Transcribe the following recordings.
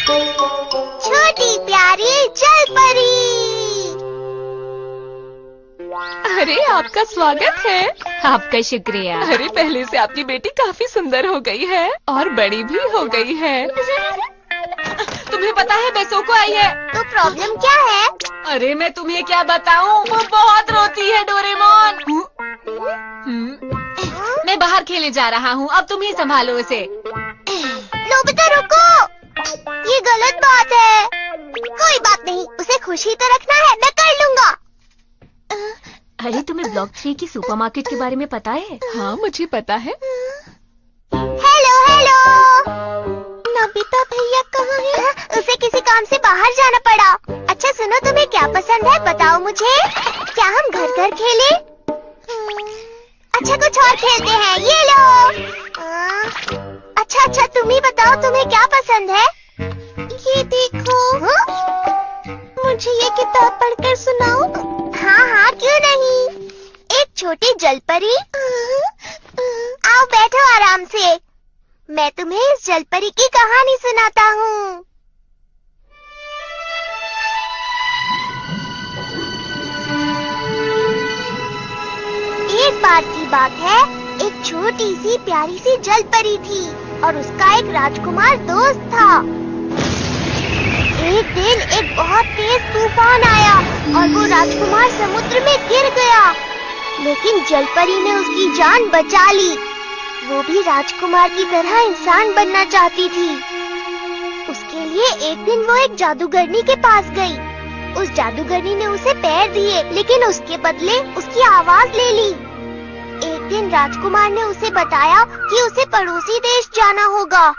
छोटी प्यारी जलपरी। अरे आपका स्वागत है। आपका शुक्रिया। अरे पहले से आपकी बेटी काफी सुंदर हो गई है और बड़ी भी हो गई है। तुम्हें पता है बेसोको आई है। तो प्रॉब्लम क्या है? अरे मैं तुम्हें क्या बताऊं, वो बहुत रोती है डोरेमोन। मैं बाहर खेलने जा रहा हूँ, अब तुम ही संभालो उसे। नोबिता रुको, ये गलत बात है। कोई बात नहीं, उसे खुश ही तो रखना है, मैं कर लूँगा। अरे तुम्हें ब्लॉक 3 की सुपरमार्केट के बारे में पता है? हाँ मुझे पता है। हेलो हेलो, नोबिता भैया कहाँ हैं? उसे किसी काम से बाहर जाना पड़ा। अच्छा सुनो, तुम्हें क्या पसंद है बताओ मुझे। क्या हम घर घर खेले? अच्छा कुछ और खेलते हैं, ये लो। अच्छा तुम ही बताओ तुम्हें क्या पसंद है। ये देखो। मुझे ये किताब पढ़कर सुनाओ। हाँ क्यों नहीं। एक छोटी जलपरी। आओ बैठो आराम से, मैं तुम्हें इस जलपरी की कहानी सुनाता हूँ। एक बार की बात है, एक छोटी सी प्यारी सी जलपरी थी और उसका एक राजकुमार दोस्त था। एक दिन एक बहुत तेज तूफान आया और वो राजकुमार समुद्र में गिर गया, लेकिन जलपरी ने उसकी जान बचा ली। वो भी राजकुमार की तरह इंसान बनना चाहती थी। उसके लिए एक दिन वो एक जादूगरनी के पास गई। उस जादूगरनी ने उसे पैर दिए, लेकिन उसके बदले उसकी आवाज ले ली। एक दिन राजकुमार ने उसे बताया कि उसे पड़ोसी देश जाना होगा,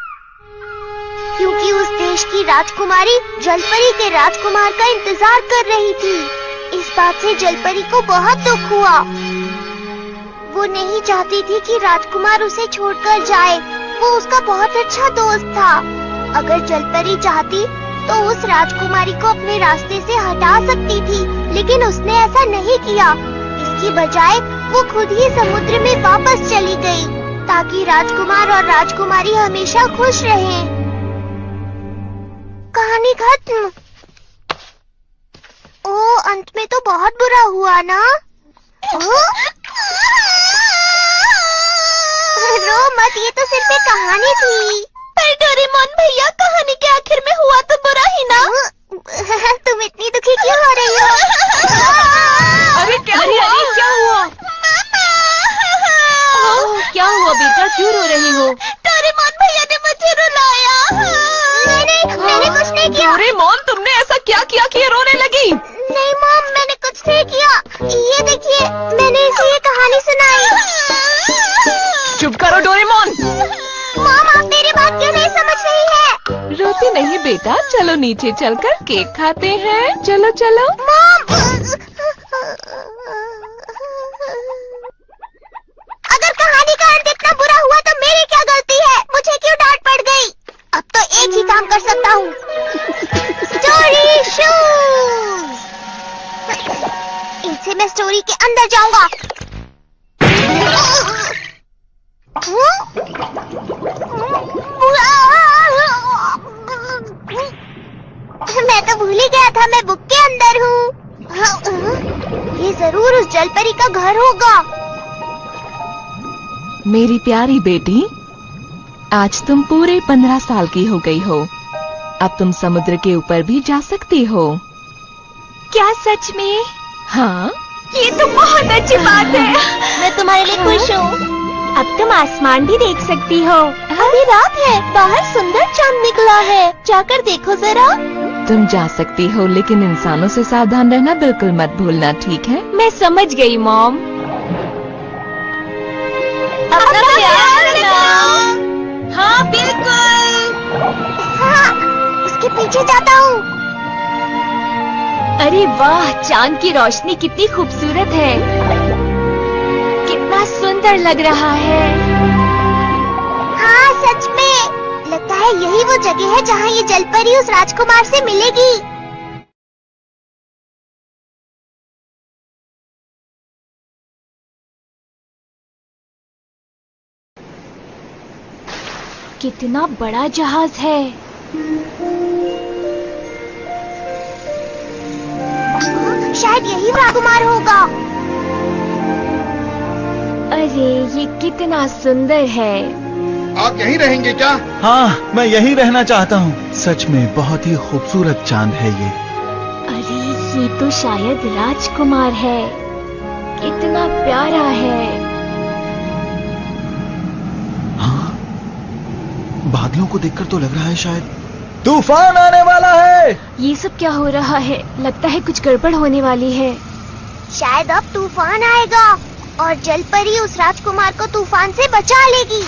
क्योंकि उस देश की राजकुमारी जलपरी के राजकुमार का इंतजार कर रही थी। इस बात से जलपरी को बहुत दुख हुआ। वो नहीं चाहती थी कि राजकुमार उसे छोड़कर जाए, वो उसका बहुत अच्छा दोस्त था। अगर जलपरी चाहती तो उस राजकुमारी को अपने रास्ते से हटा सकती थी, लेकिन उसने ऐसा नहीं किया। इसकी बजाय वो खुद ही समुद्र में वापस चली गई, ताकि राजकुमार और राजकुमारी हमेशा खुश रहें। कहानी खत्म। ओ, अंत में तो बहुत बुरा हुआ ना। रो मत, ये तो सिर्फ एक कहानी थी। पर डोरेमोन भैया, कहानी के आखिर में हुआ तो बुरा ही ना। तुम इतनी दुखी क्यों हो रही हो? अरे क्या हुआ? क्या हुआ बेटा, क्यों रो रही हो? डोरेमोन भैया ने मुझे रुलाया। मैंने कुछ नहीं किया। डोरेमोन, तुमने ऐसा क्या किया कि ये रोने लगी? नहीं मॉम, मैंने कुछ नहीं किया। ये देखिए, मैंने इसे ये कहानी सुनाई। चुप करो डोरेमोन। मॉम, आप मेरी बात क्यों नहीं समझ रही है? रोती नहीं बेटा, चलो नीचे चलकर केक खाते हैं। चलो चलो। मॉम, अगर कहानी का अंत इतना बुरा हुआ तो मेरी क्या गलती है? मुझे क्यों डांट पड़ गई? अब तो एक ही काम कर सकता हूँ। Story shoes. इनसे मैं स्टोरी के अंदर जाऊंगा। मैं तो भूल ही गया था मैं बुक के अंदर हूँ। ये जरूर उस जलपरी का घर होगा। मेरी प्यारी बेटी, आज तुम पूरे 15 साल की हो गई हो। अब तुम समुद्र के ऊपर भी जा सकती हो। क्या सच में? हाँ। ये तो बहुत अच्छी बात है। मैं तुम्हारे लिए खुश हूँ। अब तुम आसमान भी देख सकती हो। अभी रात है, बाहर सुंदर चांद निकला है, जाकर देखो जरा। तुम जा सकती हो, लेकिन इंसानों से सावधान रहना बिल्कुल मत भूलना, ठीक है? मैं समझ गई मॉम। अपना ख्याल रखना। हाँ बिल्कुल। हाँ, उसके पीछे जाता हूँ। अरे वाह, चांद की रोशनी कितनी खूबसूरत है, कितना सुंदर लग रहा है। हाँ सच में, लगता है यही वो जगह है जहाँ ये जलपरी उस राजकुमार से मिलेगी। कितना बड़ा जहाज है। शायद यही राजकुमार होगा। अरे ये कितना सुंदर है। आप यहीं रहेंगे क्या? हाँ, मैं यहीं रहना चाहता हूँ। सच में बहुत ही खूबसूरत चांद है ये। अरे ये तो शायद राजकुमार है। कितना प्यारा है। हाँ, बादलों को देखकर तो लग रहा है शायद तूफान आने वाला है। ये सब क्या हो रहा है? लगता है कुछ गड़बड़ होने वाली है। शायद अब तूफान आएगा और जलपरी उस राजकुमार को तूफान से बचा लेगी।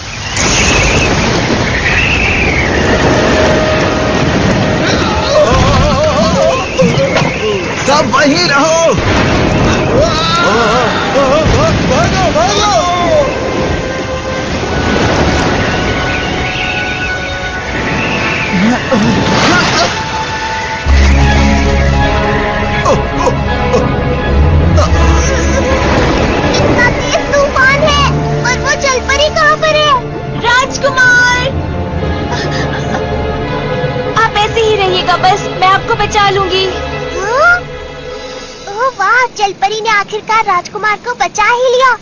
सब वहीं रहो। भागो भागो। इतना तेज तूफान है और वो जलपरी कहाँ पर है? राजकुमार, आप ऐसे ही रहिएगा, बस मैं आपको बचा लूंगी। हाँ? ओह वाह, जलपरी ने आखिरकार राजकुमार को बचा ही लिया।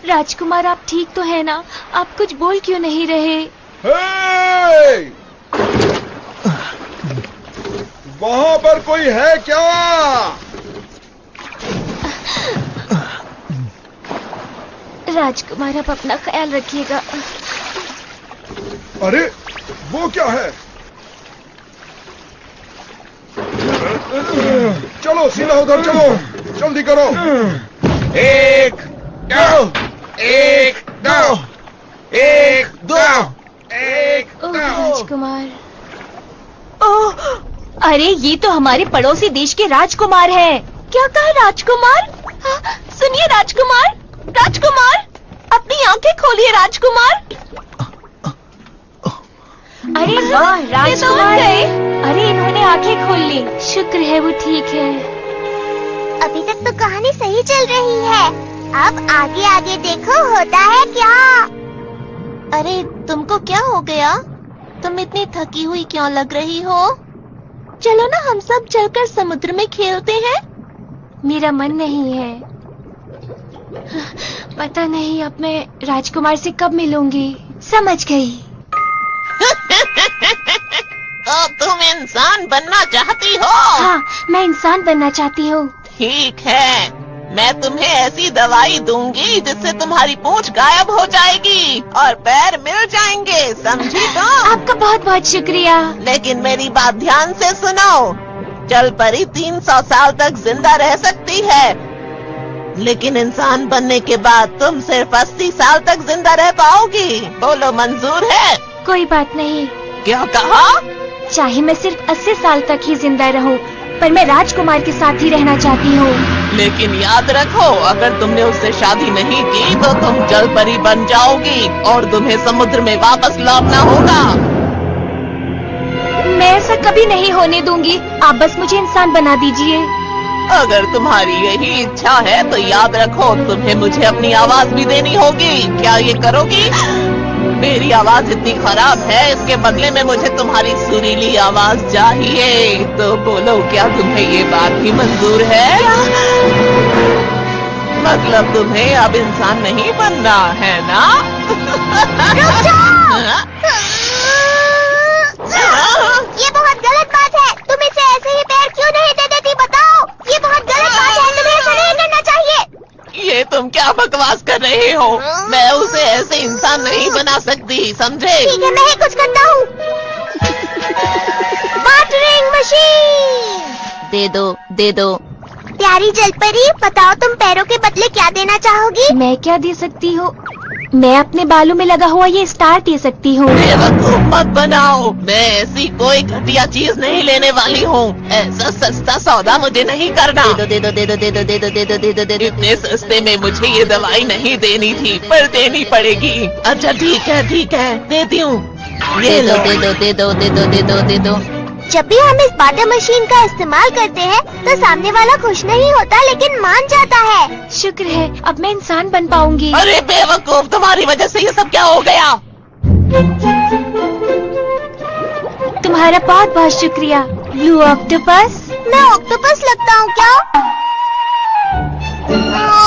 राजकुमार, आप ठीक तो है ना? आप कुछ बोल क्यों नहीं रहे? हे! वहाँ पर कोई है क्या? राजकुमार, आप अपना ख्याल रखिएगा। अरे वो क्या है? चलो सीधा उधर चलो, जल्दी करो। एक दो, एक दो, एक दो, एक ओह दो। राजकुमार, ओह, अरे ये तो हमारे पड़ोसी देश के राजकुमार हैं। क्या कहा राजकुमार? हाँ, सुनिए राजकुमार, राजकुमार, अपनी आंखें खोलिए राजकुमार। अरे वाह राजकुमार, अरे इन्होंने आंखें खोल ली। शुक्र है वो ठीक है। अभी तक तो कहानी सही चल रही है। अब आगे आगे देखो होता है क्या। अरे तुमको क्या हो गया? तुम इतनी थकी हुई क्यों लग रही हो? चलो ना हम सब चलकर समुद्र में खेलते हैं। मेरा मन नहीं है। पता नहीं अब मैं राजकुमार से कब मिलूंगी। समझ गई। तो तुम इंसान बनना चाहती हो? हाँ, मैं इंसान बनना चाहती हूँ। ठीक है, मैं तुम्हें ऐसी दवाई दूंगी जिससे तुम्हारी पूंछ गायब हो जाएगी और पैर मिल जाएंगे, समझी तुम? आपका बहुत बहुत शुक्रिया। लेकिन मेरी बात ध्यान से सुनो। जलपरी 300 साल तक जिंदा रह सकती है, लेकिन इंसान बनने के बाद तुम सिर्फ 80 साल तक जिंदा रह पाओगी। बोलो मंजूर है? कोई बात नहीं। क्या कहा? चाहे मैं सिर्फ 80 साल तक ही जिंदा रहूं, पर मैं राजकुमार के साथ ही रहना चाहती हूँ। लेकिन याद रखो, अगर तुमने उससे शादी नहीं की तो तुम जलपरी बन जाओगी और तुम्हें समुद्र में वापस लौटना होगा। मैं ऐसा कभी नहीं होने दूंगी। आप बस मुझे इंसान बना दीजिए। अगर तुम्हारी यही इच्छा है तो याद रखो, तुम्हें मुझे अपनी आवाज भी देनी होगी। क्या ये करोगी? मेरी आवाज इतनी खराब है, इसके बदले में मुझे तुम्हारी सुरीली आवाज चाहिए। तो बोलो, क्या तुम्हें ये बात भी मंजूर है? मतलब तुम्हें अब इंसान नहीं बनना है ना? ये बहुत गलत बात है। तुम इसे ऐसे ही पैर क्यों नहीं दे देती? बताओ, ये बहुत गलत बात है। तुम्हें ऐसा नहीं करना चाहिए। ये तुम क्या बकवास कर रहे हो? मैं उसे ऐसे इंसान नहीं बना सकती, समझे? ठीक है, मैं ही कुछ करता हूँ। वाटरिंग मशीन दे दो, दे दो। प्यारी जलपरी, बताओ तुम पैरों के बदले क्या देना चाहोगी? मैं क्या दे सकती हूँ? मैं अपने बालों में लगा हुआ ये स्टार दे सकती हूँ। बेवकूफ मत बनाओ, मैं ऐसी कोई घटिया चीज नहीं लेने वाली हूँ। ऐसा सस्ता सौदा मुझे नहीं करना। दे दो, दे दो, दे दो, दे दो, दे दो, दे दो, दे दो, दे दो। इतने सस्ते में मुझे ये दवाई नहीं देनी थी, पर देनी पड़ेगी। अच्छा ठीक है, ठीक है, देती हूँ। दे दो, दे दो, दे दो, दे दो, दे दो, दे दो। जब भी हम इस वाटर मशीन का इस्तेमाल करते हैं तो सामने वाला खुश नहीं होता, लेकिन मान जाता है। शुक्र है अब मैं इंसान बन पाऊंगी। अरे बेवकूफ, तुम्हारी वजह से ये सब क्या हो गया? तुम्हारा बहुत बहुत शुक्रिया ब्लू ऑक्टोपस। मैं ऑक्टोपस लगता हूँ क्या?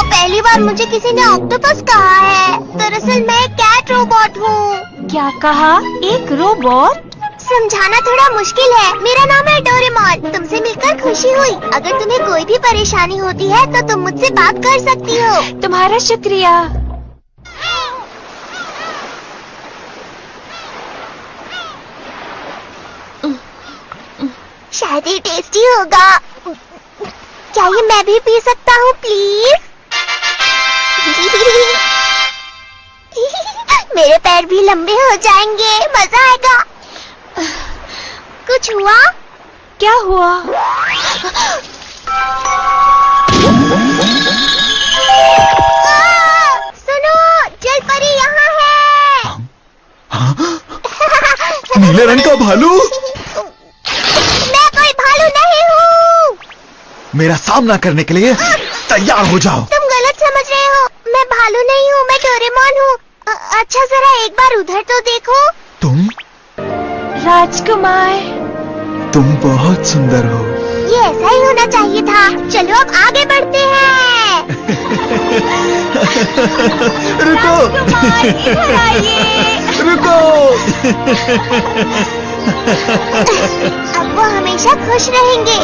पहली बार मुझे किसी ने ऑक्टोपस कहा है। दरअसल मैं एक कैट रोबोट हूँ। क्या कहा? एक रोबोट? समझाना थोड़ा मुश्किल है। मेरा नाम है डोरेमोन। तुमसे मिलकर खुशी हुई। अगर तुम्हें कोई भी परेशानी होती है तो तुम मुझसे बात कर सकती हो। तुम्हारा शुक्रिया। शायद ये टेस्टी होगा। क्या ये मैं भी पी सकता हूँ प्लीज? मेरे पैर भी लंबे हो जाएंगे। मजा आएगा। कुछ हुआ? क्या हुआ? सुनो, जल परी यहाँ है। नीले रंग का भालू? मैं कोई भालू नहीं हूँ। मेरा सामना करने के लिए तैयार हो जाओ। तुम गलत समझ रहे हो। मैं भालू नहीं हूँ, मैं डोरेमोन हूँ। अच्छा जरा एक बार उधर तो देखो। तुम? राजकुमार, तुम बहुत सुंदर हो। ये ऐसा ही होना चाहिए था। चलो अब आगे बढ़ते हैं। रुको, इधर आइए। रुको। अब वो हमेशा खुश रहेंगे।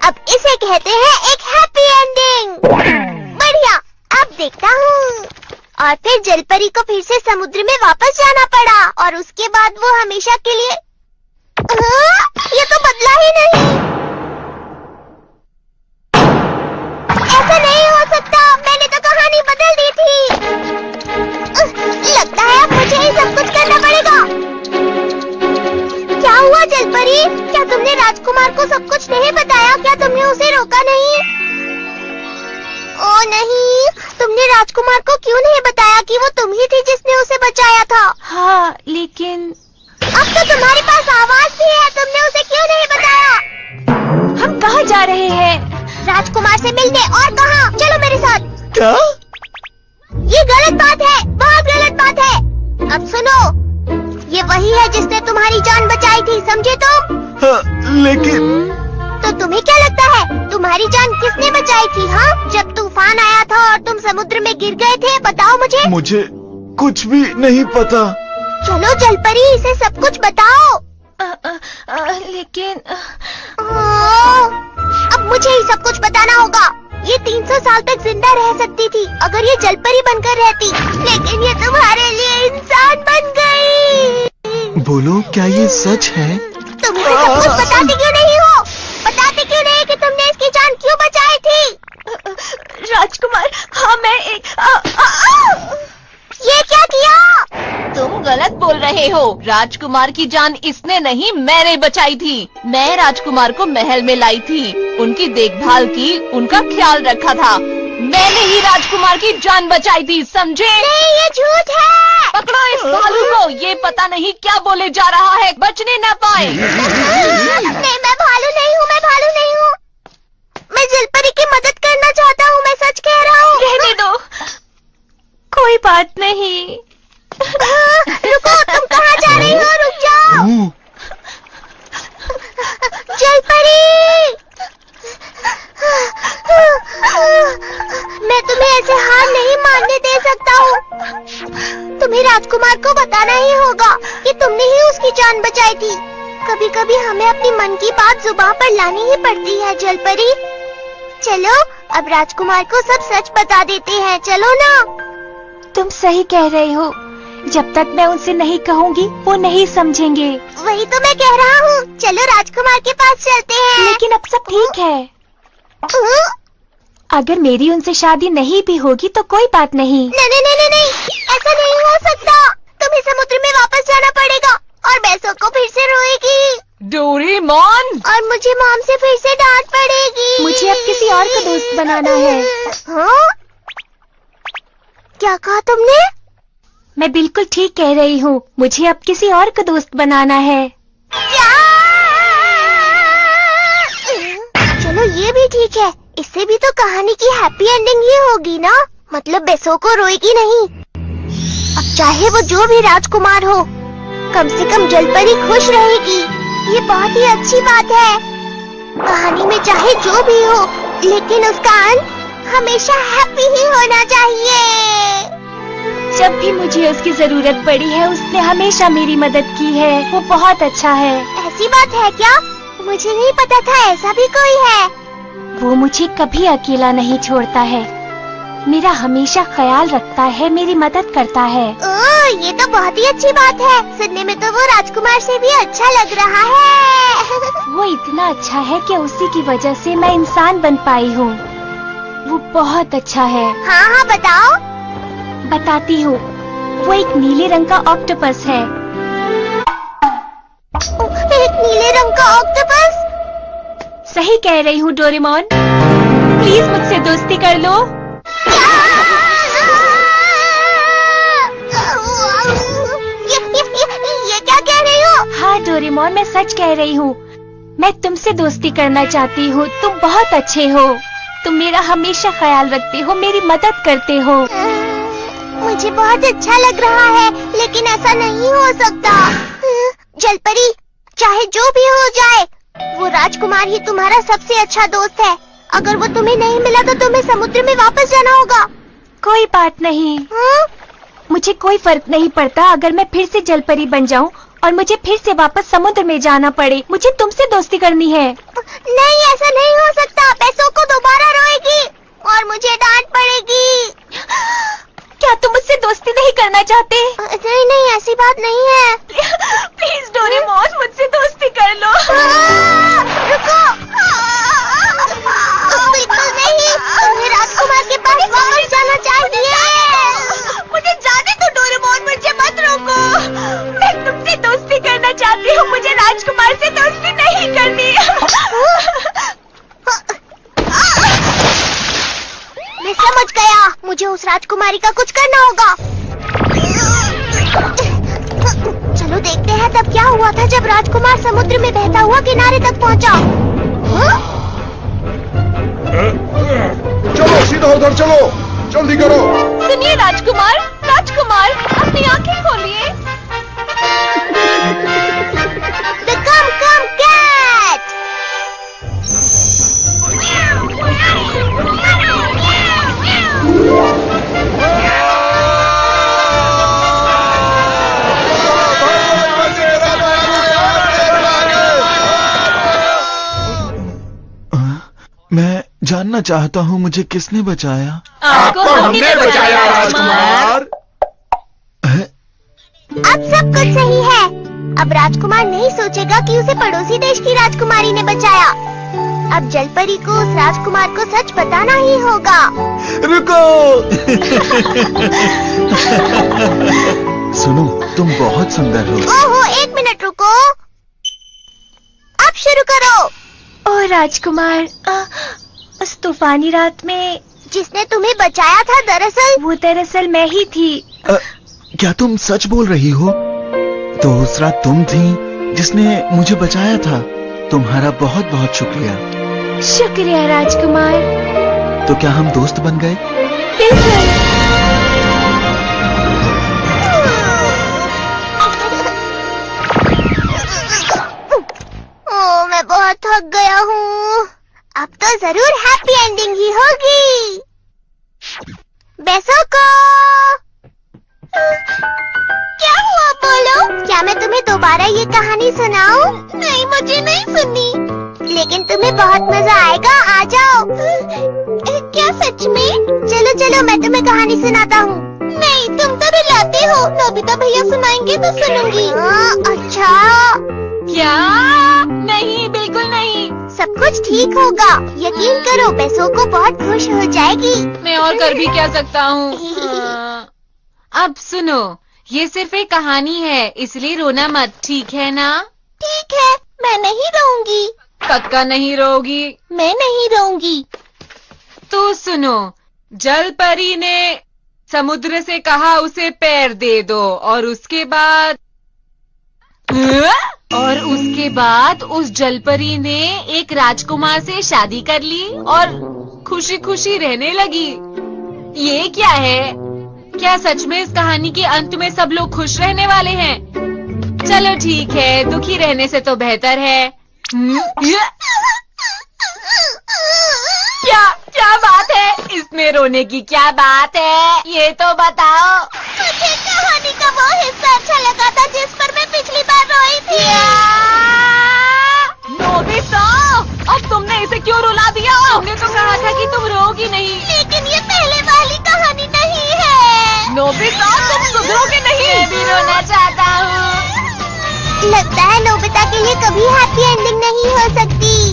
अब इसे कहते हैं एक हैप्पी एंडिंग। बढ़िया। अब देखता हूँ। और फिर जलपरी को फिर से समुद्र में वापस जाना पड़ा और उसके बाद वो हमेशा के लिए ये तो बदला ही नहीं। ऐसा नहीं हो सकता। मैंने तो कहानी बदल दी थी। लगता है अब मुझे ही सब कुछ करना पड़ेगा। क्या हुआ जलपरी? क्या तुमने राजकुमार को सब कुछ नहीं बताया? क्या तुमने उसे रोका नहीं? ओ नहीं, तुमने राजकुमार को क्यों नहीं बताया कि वो तुम ही थी जिसने उसे बचाया था? हाँ, लेकिन अब तो तुम्हारे पास आवाज भी है। तुमने उसे क्यों नहीं बताया? हम कहाँ जा रहे हैं? राजकुमार से मिलने। और कहाँ? चलो मेरे साथ। क्या? ये गलत बात है, बहुत गलत बात है। अब सुनो, ये वही है जिसने तुम्हारी जान बचाई थी, समझे तुम? लेकिन तो तुम्हें क्या लगता है तुम्हारी जान किसने बचाई थी? हाँ, जब तूफान आया था और तुम समुद्र में गिर गए थे, बताओ मुझे। मुझे कुछ भी नहीं पता। चलो जलपरी, इसे सब कुछ बताओ। लेकिन अब मुझे ही सब कुछ बताना होगा। ये 300 साल तक जिंदा रह सकती थी अगर ये जलपरी बनकर रहती, लेकिन ये तुम्हारे लिए इंसान बन गई। बोलो, क्या ये सच है? तुम इसे सब कुछ बताते क्यों नहीं हो? बताते क्यों नहीं कि तुमने इसकी जान क्यों बचाई थी? राजकुमार, हाँ मैं एक ये क्या किया? तुम गलत बोल रहे हो। राजकुमार की जान इसने नहीं, मैंने बचाई थी। मैं राजकुमार को महल में लाई थी, उनकी देखभाल की, उनका ख्याल रखा था। मैंने ही राजकुमार की जान बचाई थी, समझे? नहीं, ये झूठ है। पकड़ो इस भालू को। ये पता नहीं क्या बोले जा रहा है, बचने न पाए। नहीं, मैं भालू नहीं हूँ। मैं भालू नहीं हूँ। मैं जलपरी की मदद करना चाहता हूँ। मैं सच कह रहा हूँ। रहने दो, कोई बात नहीं। रुको, तुम कहाँ जा रही हो? रुक जाओ। जलपरी, मैं तुम्हें ऐसे हार नहीं मानने दे सकता हूँ। तुम्हें राजकुमार को बताना ही होगा कि तुमने ही उसकी जान बचाई थी। कभी कभी हमें अपनी मन की बात जुबान पर लानी ही पड़ती है जलपरी। चलो अब राजकुमार को सब सच बता देते हैं। चलो ना। तुम सही कह रहे हो। जब तक मैं उनसे नहीं कहूँगी वो नहीं समझेंगे। वही तो मैं कह रहा हूँ। चलो राजकुमार के पास चलते हैं। लेकिन अब सब ठीक है। अगर मेरी उनसे शादी नहीं भी होगी तो कोई बात नहीं। नहीं, ऐसा नहीं हो सकता। तुम्हें समुद्र में वापस जाना पड़ेगा और बैसो को फिर से रोएगी। डोरेमोन, और मुझे मॉम से फिर से डांट पड़ेगी। मुझे अब किसी और को दोस्त बनाना है। हाँ? क्या कहा तुमने? मैं बिल्कुल ठीक कह रही हूँ। मुझे अब किसी और को दोस्त बनाना है। क्या? चलो ये भी ठीक है। इससे भी तो कहानी की हैप्पी एंडिंग ही होगी ना। मतलब बेसो को रोएगी नहीं। अब चाहे वो जो भी राजकुमार हो, कम से कम जलपरी खुश रहेगी। ये बहुत ही अच्छी बात है। कहानी में चाहे जो भी हो, लेकिन उसका अंत हमेशा हैप्पी ही होना चाहिए। जब भी मुझे उसकी जरूरत पड़ी है, उसने हमेशा मेरी मदद की है। वो बहुत अच्छा है। ऐसी बात है क्या? मुझे नहीं पता था ऐसा भी कोई है। वो मुझे कभी अकेला नहीं छोड़ता है, मेरा हमेशा ख्याल रखता है, मेरी मदद करता है। ओह, ये तो बहुत ही अच्छी बात है। सुनने में तो वो राजकुमार से भी अच्छा लग रहा है। वो इतना अच्छा है कि उसी की वजह से मैं इंसान बन पाई हूँ। वो बहुत अच्छा है। हाँ हाँ, बताओ। बताती हूँ। वो एक नीले रंग का ऑक्टोपस है। एक नीले रंग का ऑक्टोपस? सही कह रही हूँ डोरेमोन, प्लीज मुझसे दोस्ती कर लो। ये क्या कह रही हो? हाँ डोरेमोन, मैं सच कह रही हूँ। मैं तुमसे दोस्ती करना चाहती हूँ। तुम बहुत अच्छे हो। तुम मेरा हमेशा ख्याल रखते हो, मेरी मदद करते हो। मुझे बहुत अच्छा लग रहा है, लेकिन ऐसा नहीं हो सकता। जलपरी, चाहे जो भी हो जाए, वो राजकुमार ही तुम्हारा सबसे अच्छा दोस्त है। अगर वो तुम्हें नहीं मिला तो तुम्हें समुद्र में वापस जाना होगा। कोई बात नहीं। मुझे कोई फर्क नहीं पड़ता अगर मैं फिर से जलपरी बन जाऊं और मुझे फिर से वापस समुद्र में जाना पड़े। मुझे तुमसे दोस्ती करनी है। नहीं, ऐसा नहीं हो सकता। पैसों को दोबारा रोएगी और मुझे डांट पड़ेगी। क्या तुम मुझसे दोस्ती नहीं करना चाहते? नहीं नहीं, ऐसी बात नहीं है। प्लीज डोरेमोन, मुझसे दोस्ती कर लो। रुको। बिल्कुल नहीं, तुम्हें राजकुमार के पास वापस जाना चाहिए। मुझे जाने दो डोरेमोन, मुझे मत रोको। मैं तुमसे दोस्ती करना चाहती हूँ, मुझे राजकुमार से दोस्ती नहीं करनी। मैं समझ गया, मुझे उस राजकुमारी का कुछ करना होगा। चलो देखते हैं तब क्या हुआ था जब राजकुमार समुद्र में बहता हुआ किनारे तक पहुंचा। चलो सीधा उधर चलो, जल्दी करो। सुनिए राजकुमार, राजकुमार, अपनी आंखें खोलिए। The Cum Cat! मैं जानना चाहता हूँ मुझे किसने बचाया? आपको हमने बचाया राजकुमार। अब सब कुछ सही है। अब राजकुमार नहीं सोचेगा कि उसे पड़ोसी देश की राजकुमारी ने बचाया। अब जलपरी को उस राजकुमार को सच बताना ही होगा। रुको। सुनो, तुम बहुत सुंदर हो। ओहो, एक मिनट रुको। अब शुरू करो। ओह राजकुमार, उस तूफानी रात में जिसने तुम्हें बचाया था, दरअसल मैं ही थी। क्या तुम सच बोल रही हो? तो उस रात तुम थी जिसने मुझे बचाया था। तुम्हारा बहुत बहुत शुक्रिया। शुक्रिया राजकुमार। तो क्या हम दोस्त बन गए? बिल्कुल। ओह, मैं बहुत थक गया हूँ। अब तो जरूर हैप्पी एंडिंग ही होगी। बेसों को क्या हुआ, बोलो? क्या मैं तुम्हें दोबारा ये कहानी सुनाऊं? नहीं, मुझे नहीं सुननी। लेकिन तुम्हें बहुत मजा आएगा, आ जाओ। क्या सच में? चलो चलो, मैं तुम्हें कहानी सुनाता हूँ। नहीं, तुम तो रुलाते हो। नोबिता भैया सुनाएंगे तो सुनूंगी। अच्छा। क्या? नहीं, बिल्कुल नहीं। सब कुछ ठीक होगा, यकीन करो। बेसों को बहुत खुश हो जाएगी। मैं और कर भी क्या सकता हूँ? अब सुनो, ये सिर्फ एक कहानी है, इसलिए रोना मत, ठीक है ना? ठीक है, मैं नहीं रोऊंगी। पक्का नहीं रोगी? मैं नहीं रोऊंगी। तो सुनो, जलपरी ने समुद्र से कहा उसे पैर दे दो, और उसके बाद उस जलपरी ने एक राजकुमार से शादी कर ली और खुशी खुशी रहने लगी। ये क्या है? क्या सच में इस कहानी के अंत में सब लोग खुश रहने वाले हैं? चलो ठीक है, दुखी रहने से तो बेहतर है। क्या बात है? इसमें रोने की क्या बात है? ये तो बताओ। मुझे कहानी का वो हिस्सा अच्छा लगा था जिस पर मैं पिछली बार रोई थी। नोबिता, अब तुमने इसे क्यों रुला दिया? तुमने तो कहा था कि तुम रोगी नहीं। लेकिन ये पहले वाली कहानी नहीं है। नोबिता, तुम सुधरोगे नहीं। मैं भी रोना चाहता हूँ। लगता है नोबिता के लिए कभी हैप्पी एंडिंग नहीं हो सकती।